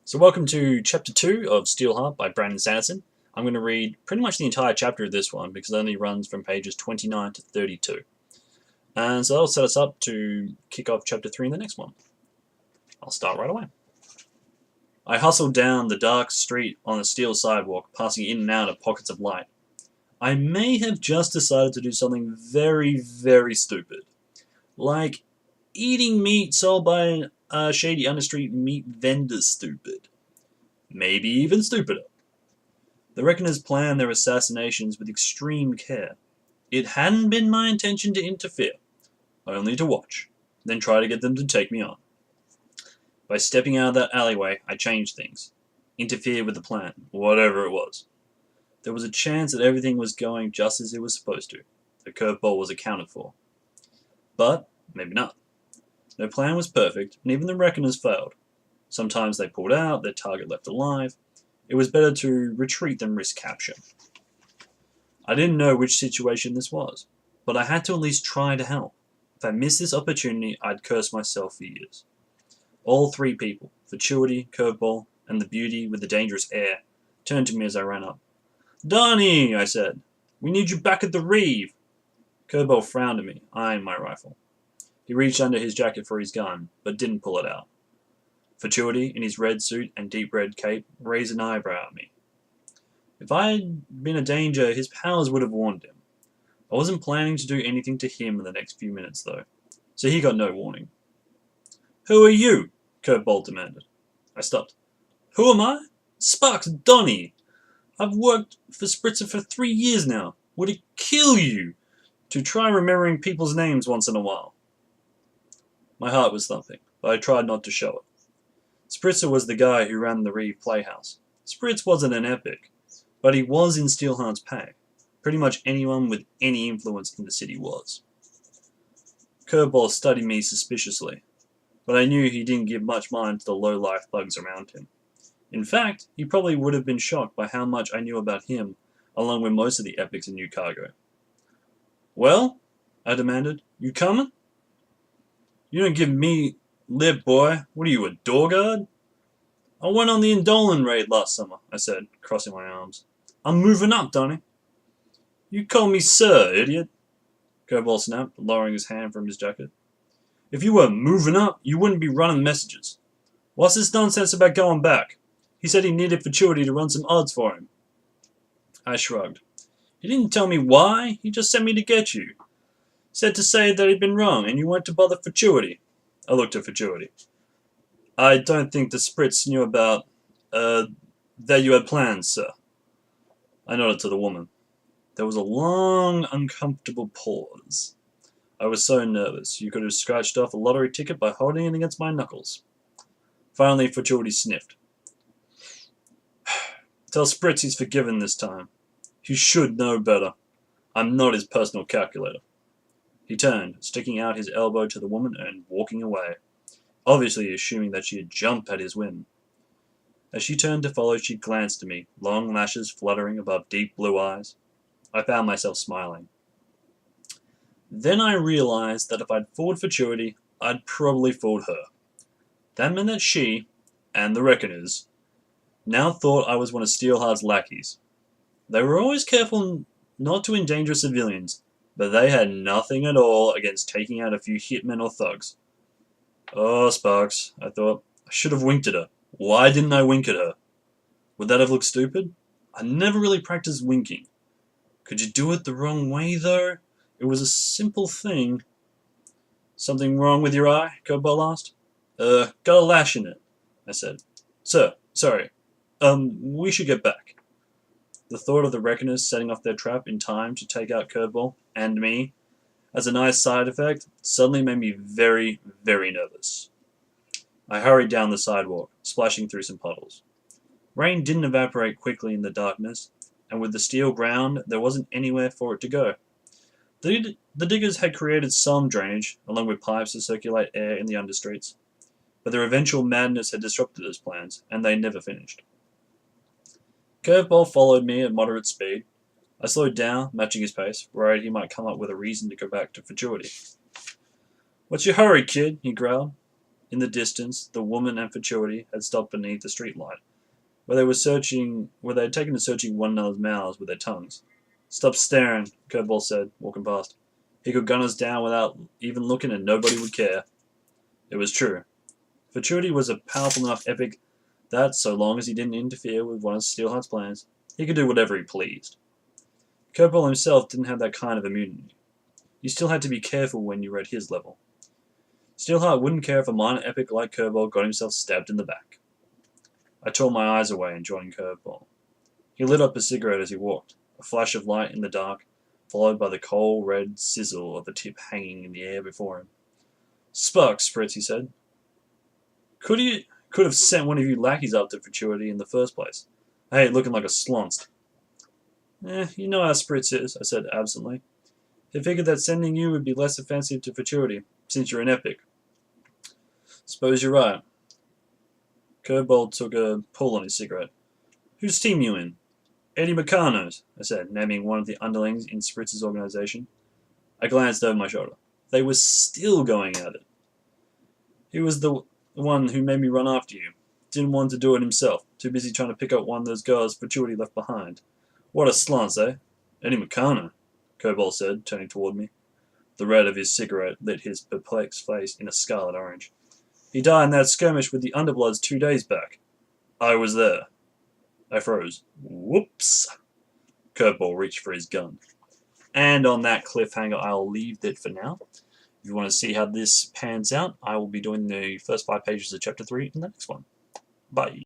So welcome to Chapter 2 of Steelheart by Brandon Sanderson. I'm going to read pretty much the entire chapter of this one because it only runs from pages 29 to 32. And so that'll set us up to kick off Chapter 3 in the next one. I'll start right away. I hustled down the dark street on a steel sidewalk, passing in and out of pockets of light. I may have just decided to do something very, very stupid. Like eating meat sold by a shady understreet meat vendor stupid. Maybe even stupider. The Reckoners planned their assassinations with extreme care. It hadn't been my intention to interfere, only to watch, then try to get them to take me on. By stepping out of that alleyway, I changed things. Interfered with the plan, whatever it was. There was a chance that everything was going just as it was supposed to. The curveball was accounted for. But maybe not. No plan was perfect, and even the Reckoners failed. Sometimes they pulled out, their target left alive. It was better to retreat than risk capture. I didn't know which situation this was, but I had to at least try to help. If I missed this opportunity, I'd curse myself for years. All three people, Fatuity, Curveball, and the beauty with the dangerous air, turned to me as I ran up. "Donnie," I said, "we need you back at the Reeve." Curveball frowned at me, eyeing my rifle. He reached under his jacket for his gun, but didn't pull it out. Fatuity, in his red suit and deep red cape, raised an eyebrow at me. If I had been a danger, his powers would have warned him. I wasn't planning to do anything to him in the next few minutes, though, so he got no warning. "Who are you?" Curveball demanded. I stopped. "Who am I? Sparks Donnie. I've worked for Spritzer for 3 years now. Would it kill you to try remembering people's names once in a while?" My heart was thumping, but I tried not to show it. Spritzer was the guy who ran the Reeve Playhouse. Spritz wasn't an epic, but he was in Steelheart's pay. Pretty much anyone with any influence in the city was. Curveball studied me suspiciously, but I knew he didn't give much mind to the low-life thugs around him. In fact, he probably would have been shocked by how much I knew about him, along with most of the epics in New Cargo. "Well?" I demanded. "You coming?" "You don't give me lip, boy. What are you, a door guard?" "I went on the Indolin raid last summer," I said, crossing my arms. "I'm moving up, Donnie." "You call me sir, idiot," Curveball snapped, lowering his hand from his jacket. "If you were moving up, you wouldn't be running messages. What's this nonsense about going back? He said he needed Fatuity to run some odds for him." I shrugged. "He didn't tell me why. He just sent me to get you. Said to say that he'd been wrong, and you weren't to bother Fatuity." I looked at Fatuity. "I don't think the Spritz knew about, that you had plans, sir." I nodded to the woman. There was a long, uncomfortable pause. I was so nervous, you could have scratched off a lottery ticket by holding it against my knuckles. Finally, Fatuity sniffed. "Tell Spritz he's forgiven this time. He should know better. I'm not his personal calculator." He turned, sticking out his elbow to the woman and walking away, obviously assuming that she'd jump at his whim. As she turned to follow, she glanced at me, long lashes fluttering above deep blue eyes. I found myself smiling. Then I realized that if I'd fooled Fatuity, I'd probably fooled her. That meant that she, and the Reckoners, now thought I was one of Steelheart's lackeys. They were always careful not to endanger civilians, but they had nothing at all against taking out a few hitmen or thugs. "Oh, Sparks," I thought. I should have winked at her. Why didn't I wink at her? Would that have looked stupid? I never really practiced winking. Could you do it the wrong way, though? It was a simple thing. "Something wrong with your eye?" Curveball asked. Got a lash in it," I said. "Sir, sorry. We should get back." The thought of the Reckoners setting off their trap in time to take out Curveball, and me, as a nice side effect, suddenly made me very, very nervous. I hurried down the sidewalk, splashing through some puddles. Rain didn't evaporate quickly in the darkness, and with the steel ground, there wasn't anywhere for it to go. The diggers had created some drainage, along with pipes to circulate air in the understreets, but their eventual madness had disrupted those plans, and they never finished. Curveball followed me at moderate speed. I slowed down, matching his pace, worried he might come up with a reason to go back to Fatuity. "What's your hurry, kid?" he growled. In the distance, the woman and Futurity had stopped beneath the streetlight, where they had taken to searching one another's mouths with their tongues. "Stop staring," Curveball said, walking past. "He could gun us down without even looking and nobody would care." It was true. Futurity was a powerful enough epic that, so long as he didn't interfere with one of Steelheart's plans, he could do whatever he pleased. Curveball himself didn't have that kind of immunity. You still had to be careful when you were at his level. Steelheart wouldn't care if a minor epic like Curveball got himself stabbed in the back. I tore my eyes away, enjoying Curveball. He lit up a cigarette as he walked, a flash of light in the dark, followed by the cold red sizzle of the tip hanging in the air before him. "Sparks, Spritz," he said. Could have sent one of you lackeys up to Futurity in the first place. I hate looking like a slonst." You know how Spritz is," I said absently. "He figured that sending you would be less offensive to Futurity, since you're an epic." "Suppose you're right." Curveball took a pull on his cigarette. "Whose team you in?" "Eddie Meccano's," I said, naming one of the underlings in Spritz's organization. I glanced over my shoulder. They were still going at it. "He was the one who made me run after you. Didn't want to do it himself. Too busy trying to pick up one of those girls Futurity left behind. What a slants, eh?" "Eddie Meccano," Curveball said, turning toward me. The red of his cigarette lit his perplexed face in a scarlet orange. "He died in that skirmish with the Underbloods 2 days back. I was there." I froze. Whoops. Curveball reached for his gun. And on that cliffhanger, I'll leave it for now. If you want to see how this pans out, I will be doing the first 5 pages of Chapter 3 in the next one. Bye.